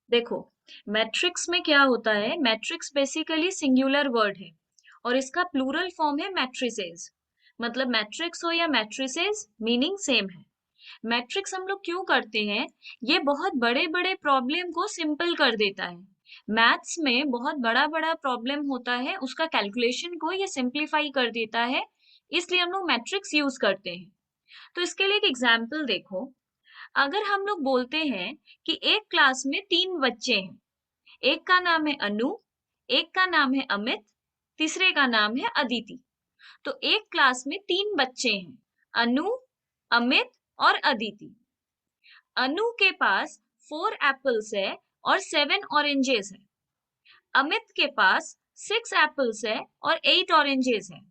देखो, मैट्रिक्स में क्या होता है, मैट्रिक्स बेसिकली सिंगुलर वर्ड है और इसका प्लूरल फॉर्म है मैट्रिसेस। मतलब मैट्रिक्स हो या मैट्रिसेस, मीनिंग सेम है। मैट्रिक्स हम लोग क्यों करते हैं, ये बहुत बड़े बड़े प्रॉब्लम को सिंपल कर देता है। मैथ्स में बहुत बड़ा बड़ा प्रॉब्लम होता है, उसका कैलकुलेशन को ये सिंप्लीफाई कर देता है, इसलिए हम लोग मैट्रिक्स यूज करते हैं। तो इसके लिए एक एग्जाम्पल देखो। अगर हम लोग बोलते हैं कि एक क्लास में 3 बच्चे हैं, एक का नाम है अनु, एक का नाम है अमित, तीसरे का नाम है अदिति। तो एक क्लास में 3 बच्चे हैं, अनु, अमित और अदिति। अनु के पास 4 एप्पल्स है और 7 ऑरेंजेस है। अमित के पास 6 एप्पल्स है और 8 ऑरेंजेस है।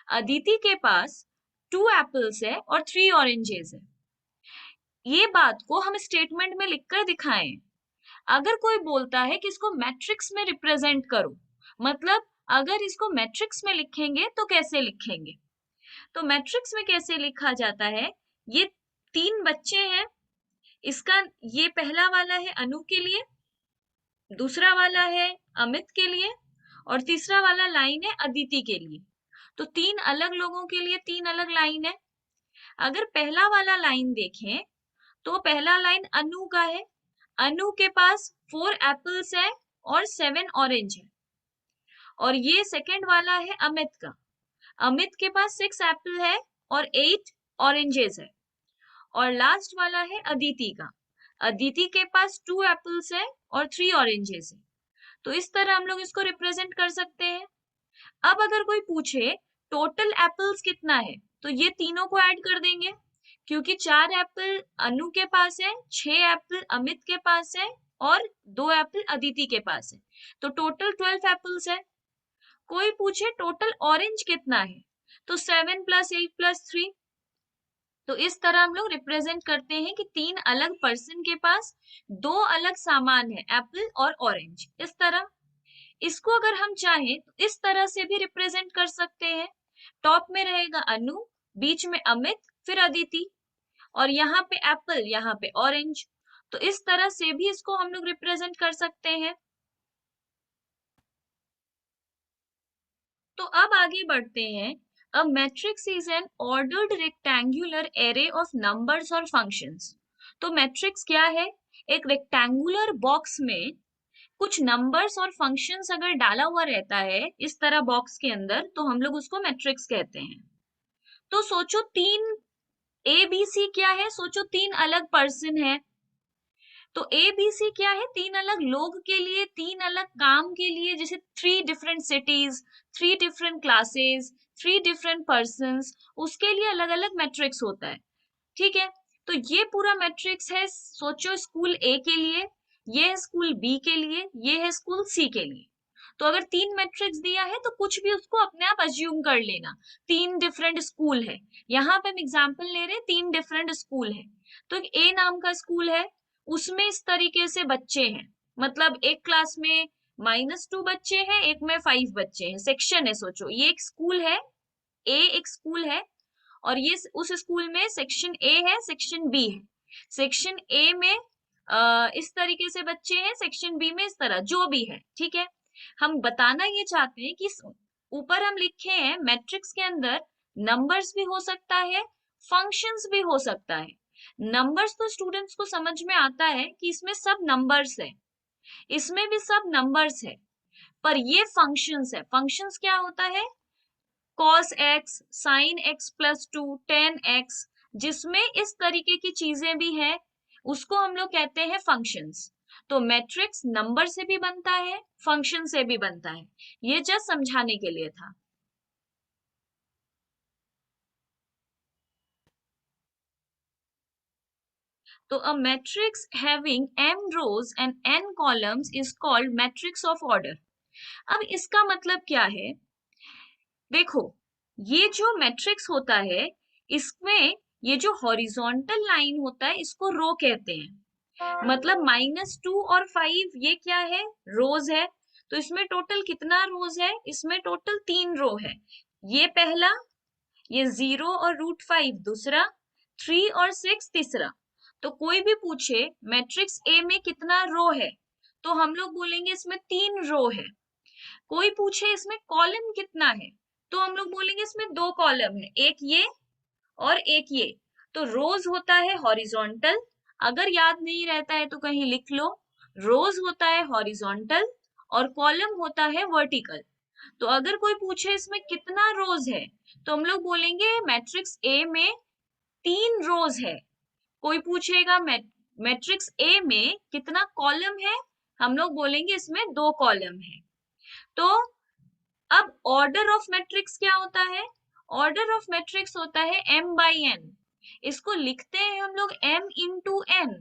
अदिति के पास 2 एप्पल्स है और 3 ऑरेंजेस है। ये बात को हम स्टेटमेंट में लिखकर दिखाएं। अगर कोई बोलता है कि इसको मैट्रिक्स में रिप्रेजेंट करो, मतलब अगर इसको मैट्रिक्स में लिखेंगे तो कैसे लिखेंगे? तो मैट्रिक्स में कैसे लिखा जाता है, ये 3 बच्चे हैं, इसका ये पहला वाला है अनु के लिए, दूसरा वाला है अमित के लिए और तीसरा वाला लाइन है अदिति के लिए। तो 3 अलग लोगों के लिए 3 अलग लाइन है। अगर पहला वाला लाइन देखें तो पहला लाइन अनु का है। अनु के पास 4 एप्पल्स है और 7 ऑरेंज है। और ये सेकंड वाला है अमित का। अमित के पास 6 एप्पल है और 8 ऑरेंजेस है। और लास्ट वाला है अदिति का। अदिति के पास 2 एप्पल्स है और 3 ऑरेंजेस है। तो इस तरह हम लोग इसको रिप्रेजेंट कर सकते हैं। अब अगर कोई पूछे टोटल एप्पल्स कितना है, तो ये तीनों को ऐड कर देंगे, क्योंकि 4 एप्पल अनु के पास है, 6 एप्पल अमित के पास है और 2 एप्पल अदिति के पास है। तो टोटल 12 एप्पल्स है। कोई पूछे टोटल ऑरेंज कितना है, तो 7 + 8 + 3। तो इस तरह हम लोग रिप्रेजेंट करते हैं कि 3 अलग पर्सन के पास 2 अलग सामान है, एप्पल और ऑरेंज। इस तरह इसको अगर हम चाहें तो इस तरह से भी रिप्रेजेंट कर सकते हैं। टॉप में रहेगा अनु, बीच में अमित, फिर अदिति, और यहाँ पे एप्पल, यहाँ पे ऑरेंज। तो इस तरह से भी इसको हम लोग रिप्रेजेंट कर सकते हैं। तो अब आगे बढ़ते हैं। A matrix is an ordered rectangular array of numbers और फंक्शंस। तो मैट्रिक्स क्या है? एक रेक्टेंगुलर बॉक्स में कुछ नंबर्स और फंक्शंस अगर डाला हुआ रहता है इस तरह बॉक्स के अंदर, तो हम लोग उसको मैट्रिक्स कहते हैं। तो सोचो तीन ए बी सी क्या है, सोचो 3 अलग पर्सन है। तो ए बी सी क्या है, 3 अलग लोग के लिए, 3 अलग काम के लिए। जैसे 3 different cities, 3 different classes, 3 different persons, उसके लिए अलग अलग मैट्रिक्स होता है। ठीक है। तो ये पूरा मैट्रिक्स है, सोचो स्कूल ए के लिए, ये है स्कूल बी के लिए, ये है स्कूल सी के लिए। तो अगर 3 मैट्रिक्स दिया है तो कुछ भी उसको अपने आप अज्यूम कर लेना। 3 डिफरेंट स्कूल है, यहाँ पे हम एग्जाम्पल ले रहे हैं, 3 डिफरेंट स्कूल है। तो ए नाम का स्कूल है, उसमें इस तरीके से बच्चे हैं। मतलब एक क्लास में -2 बच्चे हैं, एक में 5 बच्चे हैं, सेक्शन है। सोचो ये एक स्कूल है, ए एक स्कूल है, और ये उस स्कूल में सेक्शन ए है, सेक्शन बी है। सेक्शन ए में इस तरीके से बच्चे हैं, सेक्शन बी में इस तरह, जो भी है। ठीक है। हम बताना ये चाहते हैं कि ऊपर हम लिखे हैं मैट्रिक्स के अंदर नंबर्स भी हो सकता है, फंक्शंस भी हो सकता है। नंबर्स तो स्टूडेंट्स को समझ में आता है कि इसमें सब नंबर्स है, इसमें भी सब नंबर्स है। पर ये फंक्शंस है। फंक्शंस क्या होता है? cos x, sin x+2, tan x, जिसमें इस तरीके की चीजें भी हैं, उसको हम लोग कहते हैं फंक्शंस। तो मैट्रिक्स नंबर से भी बनता है, फंक्शन से भी बनता है। ये जस्ट समझाने के लिए था। तो a matrix having m rows and n columns is called matrix of order। अब इसका मतलब क्या है? देखो, ये जो मैट्रिक्स होता है, इसमें ये जो हॉरिजॉन्टल लाइन होता है इसको रो कहते हैं। मतलब -2 और 5 ये क्या है? रोज है। तो इसमें टोटल कितना रोज है? इसमें टोटल 3 रो है। ये पहला, ये 0 और √5 दूसरा, 3 और 6 तीसरा। तो कोई भी पूछे मैट्रिक्स ए में कितना रो है, तो हम लोग बोलेंगे इसमें 3 रो है। कोई पूछे इसमें कॉलम कितना है, तो हम लोग बोलेंगे इसमें 2 कॉलम है, एक ये और एक ये। तो रोज होता है हॉरिजॉन्टल, अगर याद नहीं रहता है तो कहीं लिख लो, रोज होता है हॉरिजॉन्टल और कॉलम होता है वर्टिकल। तो अगर कोई पूछे इसमें कितना रोज है, तो हम लोग बोलेंगे मैट्रिक्स ए में 3 रोज है। कोई पूछेगा मैट्रिक्स ए में कितना कॉलम है, हम लोग बोलेंगे इसमें 2 कॉलम है। तो अब ऑर्डर ऑफ मैट्रिक्स क्या होता है? ऑर्डर ऑफ मैट्रिक्स होता है m बाई n। इसको लिखते हैं हम लोग m इंटू n,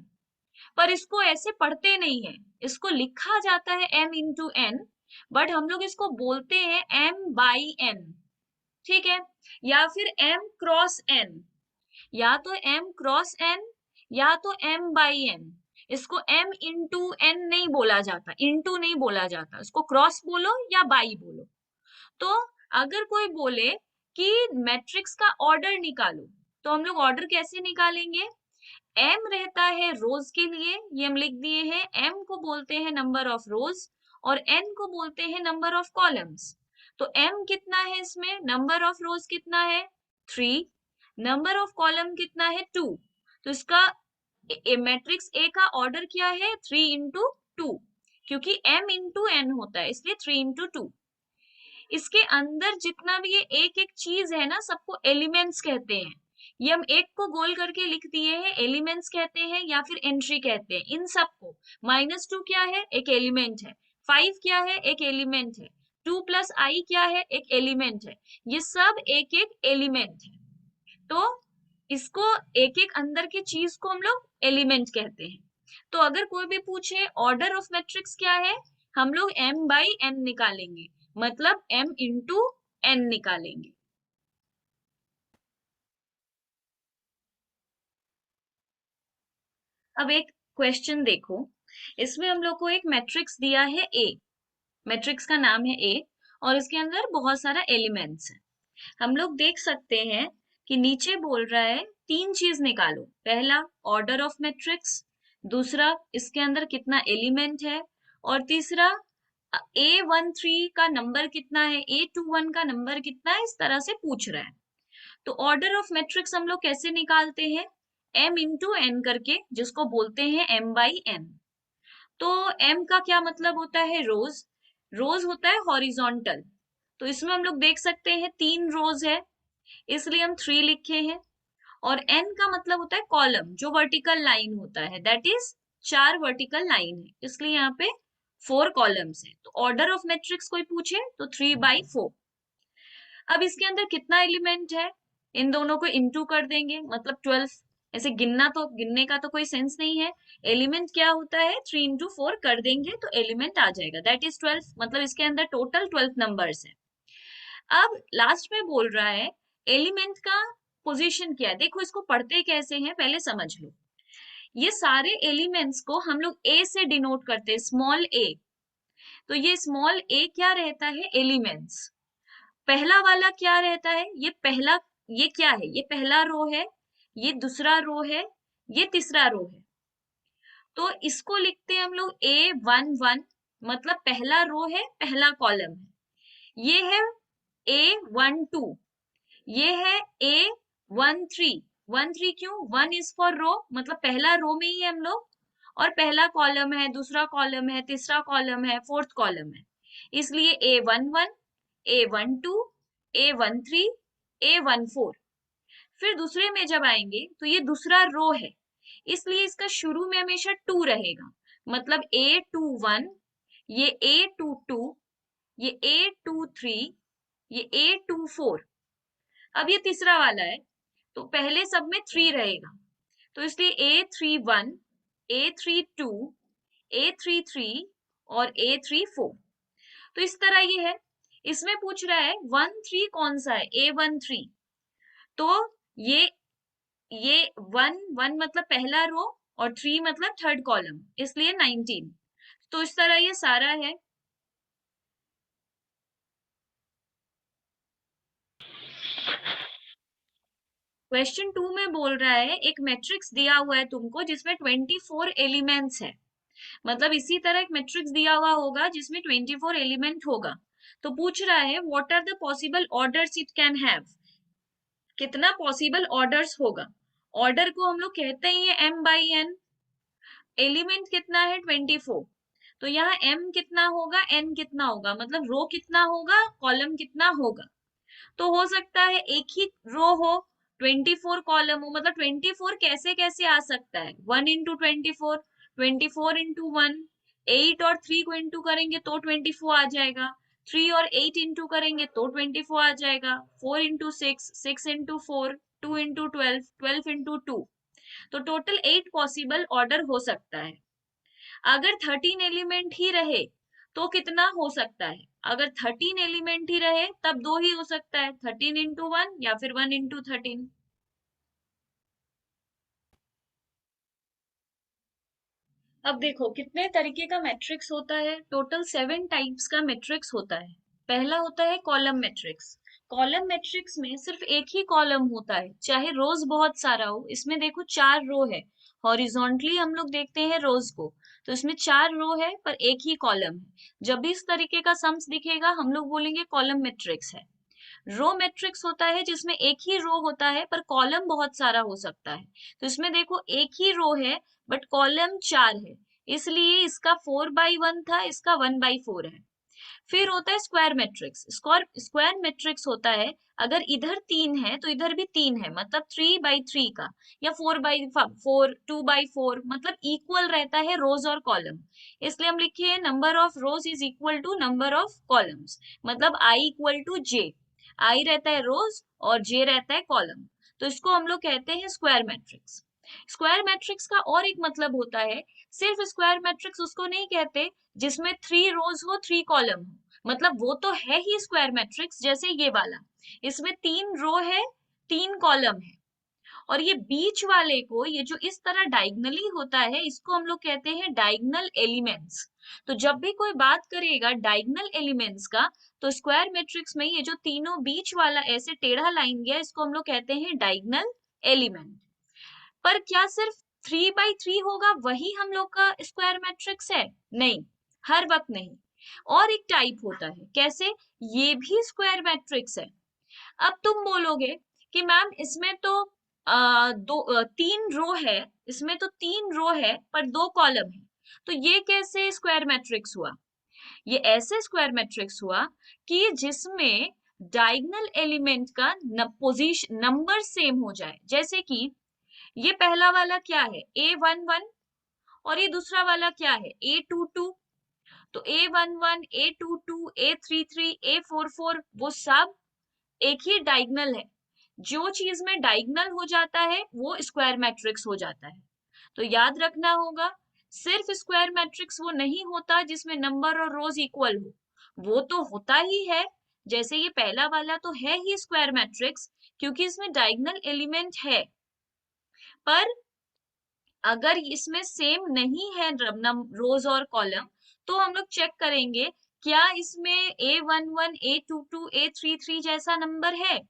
पर इसको ऐसे पढ़ते नहीं है, इसको लिखा जाता है m इंटू n, बट हम लोग इसको बोलते हैं m बाई n। ठीक है, या फिर m क्रॉस n, या तो m क्रॉस n या तो m बाई n। इसको m इंटू n नहीं बोला जाता, इंटू नहीं बोला जाता, इसको क्रॉस बोलो या बाई बोलो। तो अगर कोई बोले कि मैट्रिक्स का ऑर्डर निकालो, तो हम लोग ऑर्डर कैसे निकालेंगे? m रहता है रोज के लिए, ये हम लिख दिए हैं, m को बोलते हैं नंबर ऑफ रोज और n को बोलते हैं नंबर ऑफ कॉलम्स। तो m कितना है इसमें, नंबर ऑफ रोज कितना है 3, नंबर ऑफ कॉलम कितना है 2। तो इसका मैट्रिक्स ए का ऑर्डर क्या है 3 इंटू 2, क्योंकि m इंटू n होता है इसलिए 3 इंटू 2। इसके अंदर जितना भी ये एक एक चीज है ना, सबको एलिमेंट्स कहते हैं। ये हम एक को गोल करके लिख दिए हैं, एलिमेंट्स कहते हैं या फिर एंट्री कहते हैं इन सबको। -2 क्या है, एक एलिमेंट है। 5 क्या है, एक एलिमेंट है। 2 प्लस आई क्या है, एक एलिमेंट है। ये सब एक एक एलिमेंट है। तो इसको एक एक अंदर की चीज को हम लोग एलिमेंट कहते हैं। तो अगर कोई भी पूछे ऑर्डर ऑफ मैट्रिक्स क्या है, हम लोग m बाई n निकालेंगे, मतलब m इंटू n निकालेंगे। अब एक क्वेश्चन देखो, इसमें हम लोग को एक मैट्रिक्स दिया है A, मैट्रिक्स का नाम है A और इसके अंदर बहुत सारा एलिमेंट्स है। हम लोग देख सकते हैं कि नीचे बोल रहा है 3 चीज निकालो। पहला ऑर्डर ऑफ मैट्रिक्स, दूसरा इसके अंदर कितना एलिमेंट है, और तीसरा A13 का नंबर कितना है, A21 का नंबर कितना है, इस तरह से पूछ रहा है। तो ऑर्डर ऑफ मैट्रिक्स हम लोग कैसे निकालते हैं, m इंटू n करके, जिसको बोलते हैं m बाई n। तो m का क्या मतलब होता है, रोज, रोज होता है हॉरिजॉन्टल। तो इसमें हम लोग देख सकते हैं 3 रोज है, इसलिए हम 3 लिखे हैं। और n का मतलब होता है कॉलम, जो वर्टिकल लाइन होता है, दैट इज 4 वर्टिकल लाइन है, इसलिए यहाँ पे 4 कॉलम्स है। तो ऑर्डर ऑफ मैट्रिक्स कोई पूछे तो 3/4। अब इसके अंदर कितना एलिमेंट है, इन दोनों को इंटू कर देंगे, मतलब 12। ऐसे गिनना तो, गिनने का तो कोई सेंस नहीं है। एलिमेंट क्या होता है, 3 इंटू 4 कर देंगे तो एलिमेंट आ जाएगा, दैट इज 12। मतलब इसके अंदर टोटल 12 नंबर्स है। अब लास्ट में बोल रहा है एलिमेंट का पोजीशन क्या है। देखो इसको पढ़ते कैसे हैं पहले समझ लो। ये सारे एलिमेंट्स को हम लोग ए से डिनोट करते हैं, स्मॉल ए। तो ये स्मॉल ए क्या रहता है, एलिमेंट्स। पहला वाला क्या रहता है, ये पहला, ये क्या है, ये पहला रो है, ये दूसरा रो है, ये तीसरा रो है। तो इसको लिखते हैं हम लोग A11, मतलब पहला रो है, पहला कॉलम है। ये है A12, ये है A13। 13 क्यों, 1 इज फॉर रो, मतलब पहला रो में ही है हम लोग, और पहला कॉलम है, दूसरा कॉलम है, तीसरा कॉलम है, फोर्थ कॉलम है, इसलिए A11, A12, A13, A14। फिर दूसरे में जब आएंगे तो ये दूसरा रो है, इसलिए इसका शुरू में हमेशा 2 रहेगा, मतलब A21, ये A22, ये A23, ये A24। अब ये तीसरा वाला है, तो पहले सब में 3 रहेगा, तो इसलिए A31, A32, A33 और A34। तो इस तरह ये है। इसमें पूछ रहा है 13 कौन सा है, A13। तो ये ये 1 मतलब पहला रो और 3 मतलब थर्ड कॉलम, इसलिए 19। तो इस तरह ये सारा है। क्वेश्चन 2 में बोल रहा है एक मैट्रिक्स दिया हुआ है तुमको जिसमें 24 एलिमेंट्स है। मतलब इसी तरह एक मैट्रिक्स दिया हुआ होगा जिसमें 24 एलिमेंट होगा। तो पूछ रहा है what are the possible orders it can have, कितना पॉसिबल ऑर्डर्स होगा। ऑर्डर को हम लोग कहते ही है m बाई n। एलिमेंट कितना है 24, तो यहाँ m कितना होगा n कितना होगा, मतलब रो कितना होगा कॉलम कितना होगा। तो हो सकता है एक ही रो हो 24 कॉलम हो, मतलब 24 कैसे कैसे आ सकता है, 1 इंटू 24, 24 इंटू 1, 8 और 3 को इंटू करेंगे तो 24 आ जाएगा, 3 और 8 इंटू करेंगे तो 24 आ जाएगा, 4 इंटू 6, 6 इंटू 4, 2 इंटू 12, 12 इंटू 2। तो टोटल 8 पॉसिबल ऑर्डर हो सकता है। अगर 13 एलिमेंट ही रहे तो कितना हो सकता है, अगर 13 एलिमेंट ही रहे तब दो ही हो सकता है, 13 इंटू 1 या फिर 1 इंटू 13। अब देखो कितने तरीके का मैट्रिक्स होता है, टोटल 7 टाइप्स का मैट्रिक्स होता है। पहला होता है कॉलम मैट्रिक्स। कॉलम मैट्रिक्स में सिर्फ एक ही कॉलम होता है, चाहे रोज बहुत सारा हो। इसमें देखो 4 रो है, हॉरिजॉन्टली हम लोग देखते हैं रोज को, तो इसमें 4 रो है पर एक ही कॉलम है। जब भी इस तरीके का सम्स दिखेगा हम लोग बोलेंगे कॉलम मैट्रिक्स है। रो मैट्रिक्स होता है जिसमें एक ही रो होता है पर कॉलम बहुत सारा हो सकता है। तो इसमें देखो एक ही रो है बट कॉलम 4 है, इसलिए इसका 4/1 था, इसका 1/4 है। फिर होता है square matrix. Square square matrix होता है अगर इधर 3 है तो इधर भी 3 है, मतलब 3/3 का, या 4/4, 2/4, मतलब इक्वल रहता है रोज और कॉलम। इसलिए हम लिखिए number of rows is equal to number of columns, मतलब आई इक्वल टू जे। आई रहता है रोज और जे रहता है कॉलम, तो इसको हम लोग कहते हैं स्क्वायर मैट्रिक्स। स्क्वायर मैट्रिक्स का और एक मतलब होता है, सिर्फ स्क्वायर मैट्रिक्स उसको नहीं कहते जिसमें 3 रोज हो 3 कॉलम हो, मतलब वो तो है ही स्क्वायर मैट्रिक्स जैसे ये वाला, इसमें 3 रो है 3 कॉलम है। और ये बीच वाले को, ये जो इस तरह डायगनली होता है, इसको हम लोग कहते हैं डायगनल एलिमेंट्स। तो जब भी कोई बात करेगा डायगनल एलिमेंट्स का, तो स्क्वायर मैट्रिक्स में ये जो तीनों बीच वाला ऐसे टेढ़ा लाइन गया, इसको हम लोग कहते हैं डायगनल एलिमेंट। पर क्या सिर्फ 3/3 होगा वही हम लोग का स्क्वायर मैट्रिक्स है? नहीं, हर वक्त नहीं। और एक टाइप होता है, कैसे, ये भी स्क्वायर मैट्रिक्स है। अब तुम बोलोगे कि मैम इसमें तो 3 रो है, इसमें तो 3 रो है पर 2 कॉलम है, तो ये कैसे स्क्वायर मैट्रिक्स हुआ? ये ऐसे स्क्वायर मैट्रिक्स हुआ कि जिसमें डायगोनल एलिमेंट का पोजीशन नंबर सेम हो जाए। जैसे कि ये पहला वाला क्या है A11, और ये दूसरा वाला क्या है A22। तो A11, A22, A33, A44 वो सब एक ही डायगोनल है। जो चीज में डायगोनल हो जाता है वो स्क्वायर मैट्रिक्स हो जाता है। तो याद रखना होगा, सिर्फ स्क्वायर मैट्रिक्स वो नहीं होता जिसमें नंबर और रोज इक्वल हो, वो तो होता ही है। जैसे ये पहला वाला तो है ही स्क्वायर मैट्रिक्स क्योंकि इसमें डायगोनल एलिमेंट है, पर अगर इसमें सेम नहीं है रोज और कॉलम, तो हम लोग चेक करेंगे क्या इसमें A11, A22, A33 जैसा नंबर है।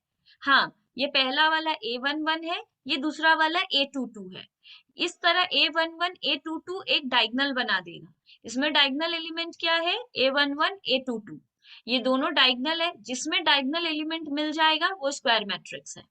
हाँ, ये पहला वाला A11 है, ये दूसरा वाला A22 है। इस तरह A11, A22 एक डायगोनल बना देगा। इसमें डायगोनल एलिमेंट क्या है A11, A22, ये दोनों डायगोनल है, जिसमें डायगोनल एलिमेंट मिल जाएगा वो स्क्वायर मैट्रिक्स है।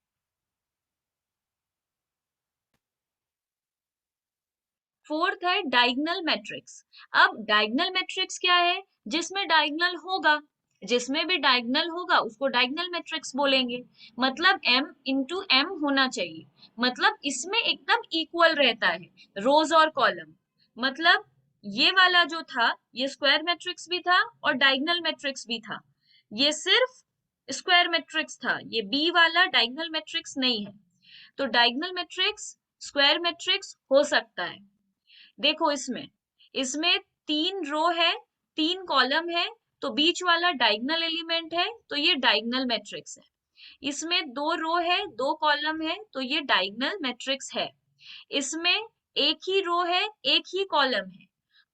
फोर्थ है डायगोनल मैट्रिक्स। अब डायगोनल मैट्रिक्स क्या है? जिसमें डायगोनल होगा, जिसमें भी डायगोनल होगा उसको डायगोनल मैट्रिक्स बोलेंगे। मतलब m इंटू m होना चाहिए, मतलब इसमें एकदम इक्वल रहता है रोज और कॉलम। मतलब ये वाला जो था ये स्क्वायर मैट्रिक्स भी था और डायगोनल मैट्रिक्स भी था, ये सिर्फ स्क्वायर मैट्रिक्स था, ये बी वाला डायगोनल मैट्रिक्स नहीं है। तो डायगोनल मैट्रिक्स स्क्वायर मैट्रिक्स हो सकता है। देखो इसमें इसमें 3 रो है 3 कॉलम है, तो बीच वाला डायगोनल एलिमेंट है तो ये डायगोनल मैट्रिक्स है। इसमें 2 रो है 2 कॉलम है तो ये डायगोनल मैट्रिक्स है। इसमें एक ही रो है एक ही कॉलम है,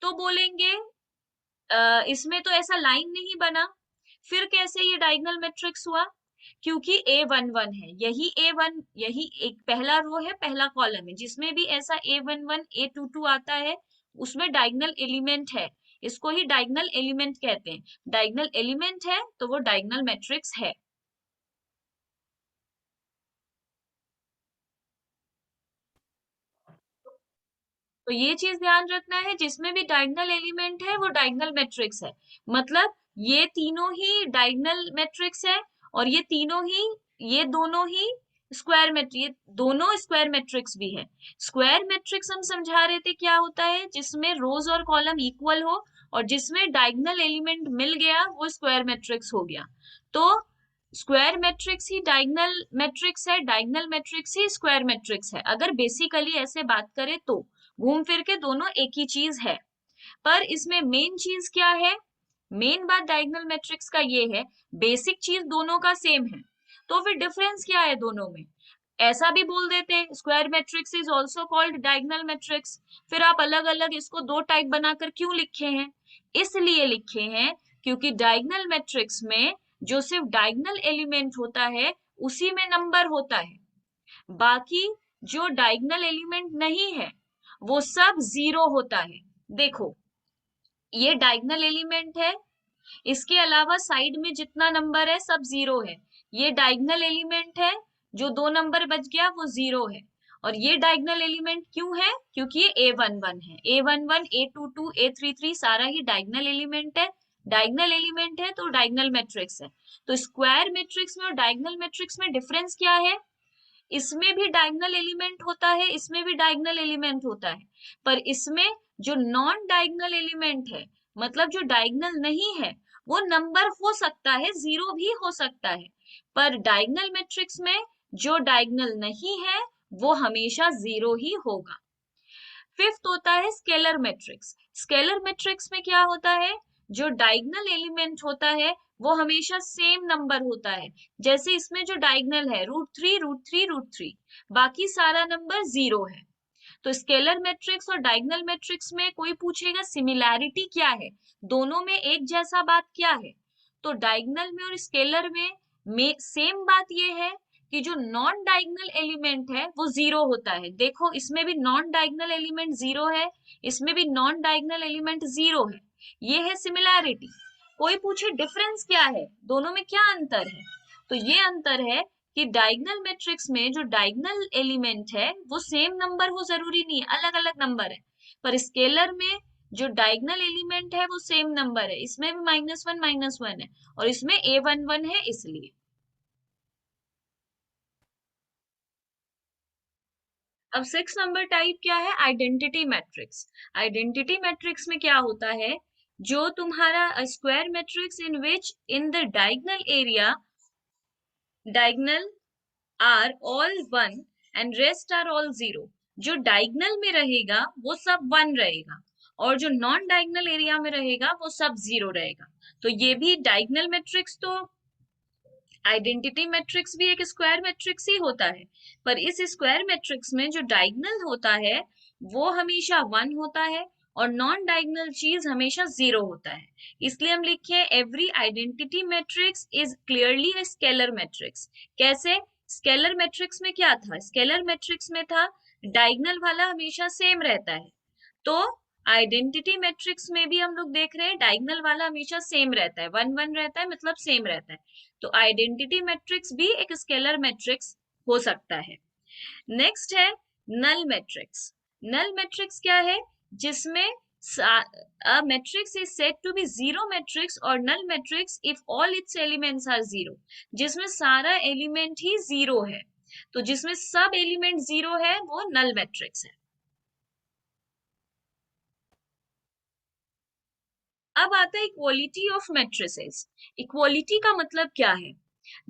तो बोलेंगे इसमें तो ऐसा लाइन नहीं बना, फिर कैसे ये डायगोनल मैट्रिक्स हुआ? क्योंकि A11 है, यही A1, यही एक पहला रो है, पहला कॉलम है, जिसमें भी ऐसा A11 A22 आता है उसमें डायगोनल एलिमेंट है, इसको ही डायगोनल एलिमेंट कहते हैं। डायगोनल एलिमेंट है तो वो डायगोनल मैट्रिक्स है। तो ये चीज ध्यान रखना है, जिसमें भी डायगोनल एलिमेंट है वो डायगोनल मैट्रिक्स है। मतलब ये तीनों ही डायगोनल मैट्रिक्स है, और ये तीनों ही, ये दोनों ही स्क्वायर मैट्रिक्स, ये दोनों स्क्वायर मैट्रिक्स भी है। स्क्वायर मैट्रिक्स हम समझा रहे थे क्या होता है, जिसमें रोज और कॉलम इक्वल हो और जिसमें डायगोनल एलिमेंट मिल गया वो स्क्वायर मैट्रिक्स हो गया। तो स्क्वायर मैट्रिक्स ही डायगोनल मैट्रिक्स है, डायगोनल मैट्रिक्स ही स्क्वायर मैट्रिक्स है, अगर बेसिकली ऐसे बात करें तो। घूम फिर के दोनों एक ही चीज है। पर इसमें मेन चीज क्या है, मेन बात डायगोनल मैट्रिक्स का ये है, बेसिक चीज दोनों का सेम है, तो फिर डिफरेंस क्या है दोनों में। ऐसा भी बोल देते square matrix is also called diagonal matrix. फिर आप अलग अलग इसको दो टाइप बनाकर क्यों लिखे हैं, इसलिए लिखे हैं क्योंकि डायगोनल मैट्रिक्स में जो सिर्फ डायगोनल एलिमेंट होता है उसी में नंबर होता है, बाकी जो डायगोनल एलिमेंट नहीं है वो सब जीरो होता है। देखो, ये डायगोनल एलिमेंट है, इसके अलावा साइड में जितना नंबर है सब जीरो है। ये डायगोनल एलिमेंट है, जो दो नंबर बच गया वो जीरो है। और ये डायगोनल एलिमेंट क्यों है, क्योंकि ये A11 है। A11 A22 A33 सारा ही डायगोनल एलिमेंट है। डायगोनल एलिमेंट है तो डायगोनल मैट्रिक्स है। तो स्क्वायर मैट्रिक्स में और डायगोनल मैट्रिक्स में डिफरेंस क्या है, इसमें भी डायगोनल एलिमेंट होता है, इसमें भी डायगोनल एलिमेंट होता है, पर इसमें जो नॉन डायगोनल एलिमेंट है, मतलब जो डायगोनल नहीं है, वो नंबर हो सकता है, जीरो भी हो सकता है। पर डायगोनल मैट्रिक्स में जो डायगोनल नहीं है वो हमेशा जीरो ही होगा। फिफ्थ होता है स्केलर मैट्रिक्स। स्केलर मैट्रिक्स में क्या होता है, जो डायगोनल एलिमेंट होता है वो हमेशा सेम नंबर होता है। जैसे इसमें जो डायगोनल है √3 √3 √3, बाकी सारा नंबर जीरो है। तो स्केलर मैट्रिक्स और डायगोनल मैट्रिक्स में कोई पूछेगा सिमिलैरिटी क्या है, दोनों में एक जैसा बात क्या है, तो डायगोनल में और स्केलर में सेम बात ये है कि जो नॉन डायगोनल एलिमेंट है वो जीरो होता है। देखो, इसमें भी नॉन डायगोनल एलिमेंट जीरो है, इसमें भी नॉन डायगोनल एलिमेंट जीरो है। ये है सिमिलैरिटी। कोई पूछे डिफरेंस क्या है, दोनों में क्या अंतर है, तो ये अंतर है कि डायगोनल मैट्रिक्स में जो डायगोनल एलिमेंट है वो सेम नंबर हो जरूरी नहीं है, अलग अलग नंबर है। पर स्केलर में जो डायगोनल एलिमेंट है वो सेम नंबर है, इसमें भी -1 -1 है और इसमें A11 है इसलिए। अब 6 नंबर टाइप क्या है, आइडेंटिटी मैट्रिक्स। आइडेंटिटी मैट्रिक्स में क्या होता है, जो तुम्हारा square matrix in which in the diagonal area diagonal are all one and rest are all zero. जो डायगोनल में रहेगा वो सब वन रहेगा, और जो नॉन डायगोनल एरिया में रहेगा वो सब जीरो रहेगा। तो ये भी डायगोनल मैट्रिक्स, तो आइडेंटिटी मैट्रिक्स भी एक स्क्वायर मैट्रिक्स ही होता है, पर इस स्क्वायर मैट्रिक्स में जो डायगोनल होता है वो हमेशा वन होता है और नॉन डायगोनल चीज हमेशा जीरो होता है। इसलिए हम लिखे every identity matrix is clearly a scalar matrix. कैसे, स्केलर मैट्रिक्स में क्या था, स्केलर मैट्रिक्स में था डायगोनल वाला हमेशा सेम रहता है, तो आइडेंटिटी मैट्रिक्स में भी हम लोग देख रहे हैं डायगोनल वाला हमेशा सेम रहता है, 1 1 रहता है, मतलब सेम रहता है। तो आइडेंटिटी मैट्रिक्स भी एक स्केलर मैट्रिक्स हो सकता है। नेक्स्ट है नल मैट्रिक्स। नल मैट्रिक्स क्या है, जिसमें a matrix is said to be zero matrix or null matrix if all its elements are zero। जिसमें सारा एलिमेंट ही जीरो है, तो जिसमें सब एलिमेंट जीरो है वो नल मैट्रिक्स है। अब आता है इक्वलिटी ऑफ मैट्रिसेस। इक्वलिटी का मतलब क्या है,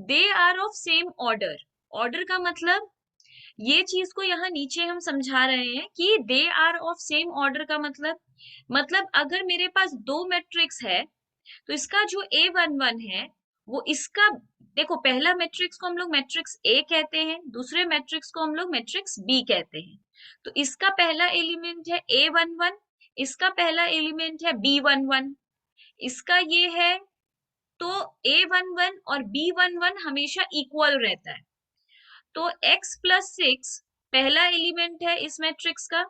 they are of same order. Order का मतलब, ये चीज को यहाँ नीचे हम समझा रहे हैं कि they are of same order का मतलब अगर मेरे पास दो मैट्रिक्स है तो इसका जो A11 है वो इसका, देखो पहला मैट्रिक्स को हम लोग मैट्रिक्स ए कहते हैं, दूसरे मैट्रिक्स को हम लोग मैट्रिक्स बी कहते हैं। तो इसका पहला एलिमेंट है A11, इसका पहला एलिमेंट है B11, इसका ये है तो A11 और B11 हमेशा इक्वल रहता है। तो x+6 पहला एलिमेंट है इस मैट्रिक्स का,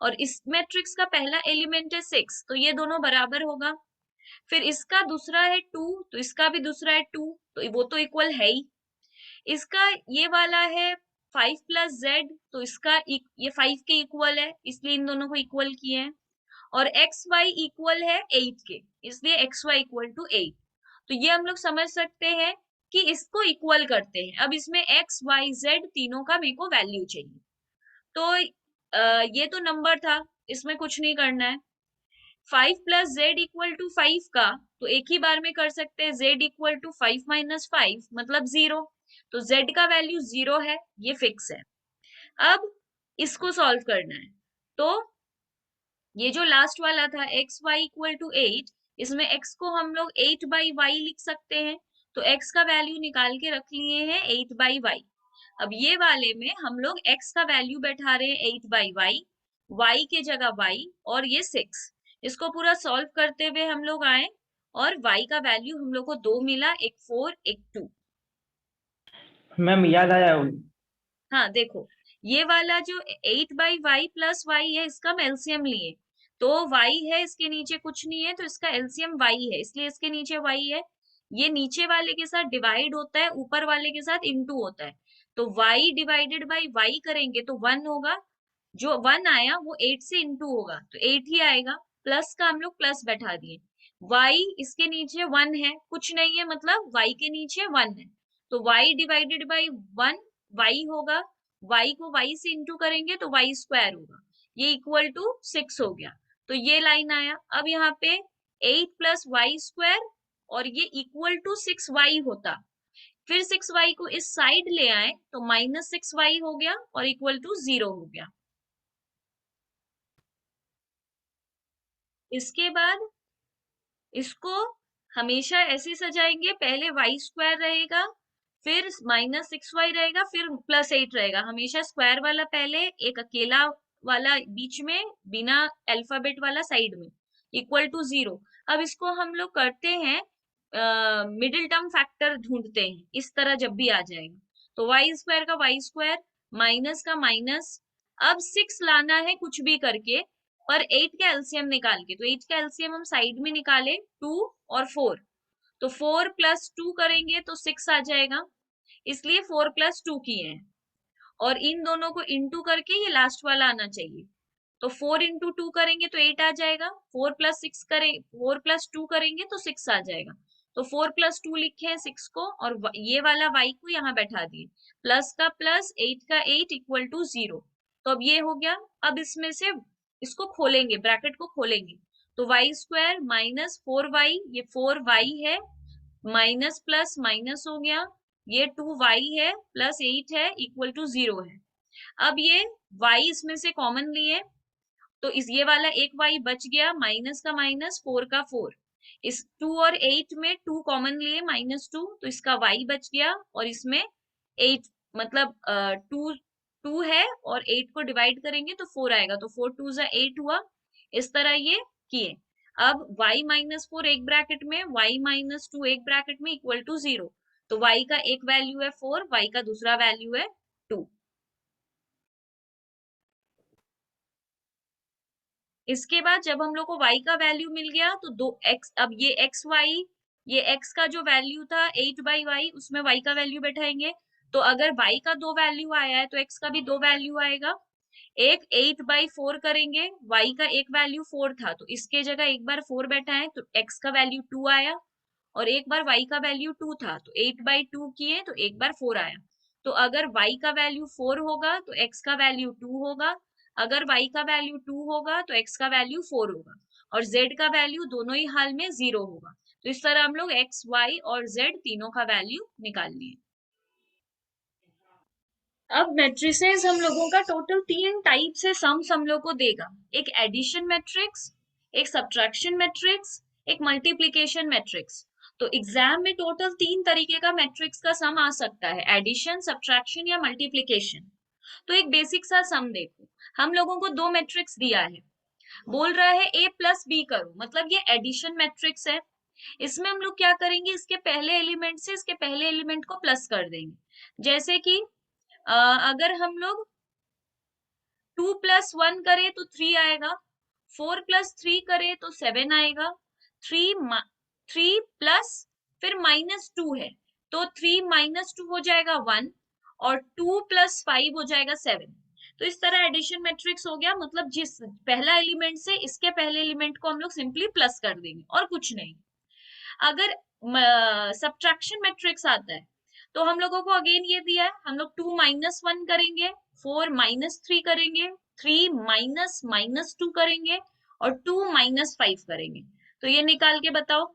और इस मैट्रिक्स का पहला एलिमेंट है 6, तो ये दोनों बराबर होगा। फिर इसका दूसरा है 2, तो इसका भी दूसरा है 2, तो वो तो इक्वल है ही। इसका ये वाला है 5+z, तो इसका ये 5 के इक्वल है, इसलिए इन दोनों को इक्वल किए हैं। और एक्स वाई इक्वल है 8 के, इसलिए एक्स वाई इक्वल टू 8। तो ये हम लोग समझ सकते हैं कि इसको इक्वल करते हैं। अब इसमें एक्स वाई जेड तीनों का मेरे को वैल्यू चाहिए। तो ये तो नंबर था, इसमें कुछ नहीं करना है। 5+z=5 का तो एक ही बार में कर सकते हैं, z=5 - 5 मतलब 0। तो z का वैल्यू 0 है, ये फिक्स है। अब इसको सॉल्व करना है। तो ये जो लास्ट वाला था x y=8, इसमें x को हम लोग 8/y लिख सकते हैं। तो x का वैल्यू निकाल के रख लिए हैं 8/y। अब ये वाले में हम लोग x का वैल्यू बैठा रहे हैं 8/y, y के जगह y, और ये 6। इसको पूरा सॉल्व करते हुए हम लोग आए, और y का वैल्यू हम लोग को 2 मिला, एक 4 एक 2। मैम याद आया। हाँ देखो, ये वाला जो 8/y+y है, इसका हम एलसीएम लिए, तो y है, इसके नीचे कुछ नहीं है, तो इसका एलसीएम y है, इसलिए इसके नीचे y है। ये नीचे वाले के साथ डिवाइड होता है, ऊपर वाले के साथ इनटू होता है। तो y डिवाइडेड बाई y करेंगे तो 1 होगा, जो 1 आया वो 8 से इंटू होगा, तो 8 ही आएगा। प्लस का हम लोग प्लस बैठा दिए। y इसके नीचे 1 है, कुछ नहीं है, मतलब y के नीचे 1 है, तो y डिवाइडेड बाई 1 y होगा। y को y से इंटू करेंगे तो y² होगा, ये इक्वल टू 6 हो गया। तो ये लाइन आया। अब यहाँ पे 8+y², और ये इक्वल टू 6y होता। फिर 6y को इस साइड ले आए तो -6y हो गया, और इक्वल टू 0 हो गया। इसके बाद इसको हमेशा ऐसे सजाएंगे, पहले y² रहेगा, फिर -6y रहेगा, फिर +8 रहेगा। हमेशा स्क्वायर वाला पहले, एक अकेला वाला बीच में, बिना अल्फाबेट वाला साइड में, इक्वल टू 0। अब इसको हम लोग करते हैं, मिडिल टर्म फैक्टर ढूंढते हैं, इस तरह जब भी आ जाएगा। तो y² का y², माइनस का माइनस। अब 6 लाना है कुछ भी करके, पर 8 का एलसीएम निकाल के। तो 8 का एलसीएम हम साइड में निकाले, 2 और 4, तो 4+2 करेंगे तो 6 आ जाएगा, इसलिए 4+2 किए हैं। और इन दोनों को इंटू करके ये लास्ट वाला आना चाहिए, तो 4 × 2 करेंगे तो 8 आ जाएगा। 4+2 करेंगे तो 6 आ जाएगा। तो 4+2 लिखे हैं 6 को, और ये वाला y को यहाँ बैठा दिए। प्लस का प्लस, 8 का 8 इक्वल टू 0। तो अब ये हो गया। अब इसमें से इसको खोलेंगे, ब्रैकेट को खोलेंगे, तो y² -4y, ये 4y है, माइनस प्लस माइनस हो गया, ये 2y है, प्लस 8 है, इक्वल टू 0 है। अब ये y इसमें से कॉमन लिए, तो इस ये वाला एक y बच गया, माइनस का माइनस, 4 का 4। इस 2 और 8 में 2 कॉमन लिए, -2, तो इसका y बच गया, और इसमें 8, मतलब 2 2 है, और 8 को डिवाइड करेंगे तो 4 आएगा, तो 4 2 जा 8 हुआ। इस तरह ये किए। अब y-4 एक ब्रैकेट में, y-2 एक ब्रैकेट में, इक्वल टू 0। तो y का एक वैल्यू है 4, y का दूसरा वैल्यू है 2। इसके बाद जब हम लोग को y का वैल्यू मिल गया, तो दो x, अब ये ये x का जो वैल्यू था 8/y, उसमें y का वैल्यू बैठाएंगे। तो अगर y का 2 वैल्यू आया है तो x का भी 2 वैल्यू आएगा। एक 8/4 करेंगे, y का एक वैल्यू 4 था, तो इसके जगह एक बार 4 बैठाएं तो x का वैल्यू 2 आया, और एक बार y का वैल्यू 2 था, तो 8/2 किए तो एक बार 4 आया। तो अगर y का वैल्यू 4 होगा तो x का वैल्यू 2 होगा, अगर y का वैल्यू 2 होगा तो x का वैल्यू 4 होगा, और z का वैल्यू दोनों ही हाल में 0 होगा। तो इस तरह हम लोग x, y और z तीनों का वैल्यू निकाल लिए। अब मैट्रिसेस हम लोगों का टोटल 3 टाइप से सम्स हम लोग को देगा। एक एडिशन मैट्रिक्स, एक सब्ट्रैक्शन मैट्रिक्स, एक मल्टीप्लिकेशन मैट्रिक्स। तो एग्जाम में टोटल 3 तरीके का मैट्रिक्स का सम आ सकता है, एडिशन, सब्ट्रैक्शन या मल्टीप्लिकेशन। तो एक बेसिक सा सम देखो, हम लोगों को 2 मैट्रिक्स दिया है, बोल रहा है a + b करो, मतलब ये एडिशन मैट्रिक्स है। इसमें हम लोग क्या करेंगे, इसके पहले एलिमेंट से इसके पहले एलिमेंट को प्लस कर देंगे। जैसे कि अगर हम लोग 2+1 करे तो 3 आएगा, 4+3 करे तो 7 आएगा, 3 प्लस फिर -2 है तो 3 - 2 हो जाएगा 1, और 2+5 हो जाएगा 7। तो इस तरह एडिशन मैट्रिक्स हो गया, मतलब जिस पहला एलिमेंट से इसके पहले एलिमेंट को हम लोग सिंपली प्लस कर देंगे और कुछ नहीं। अगर सब्ट्रैक्शन मैट्रिक्स आता है तो हम लोगों को अगेन ये दिया है, हम लोग 2 - 1 करेंगे, 4 - 3 करेंगे, 3 - -2 करेंगे और 2 - 5 करेंगे। तो ये निकाल के बताओ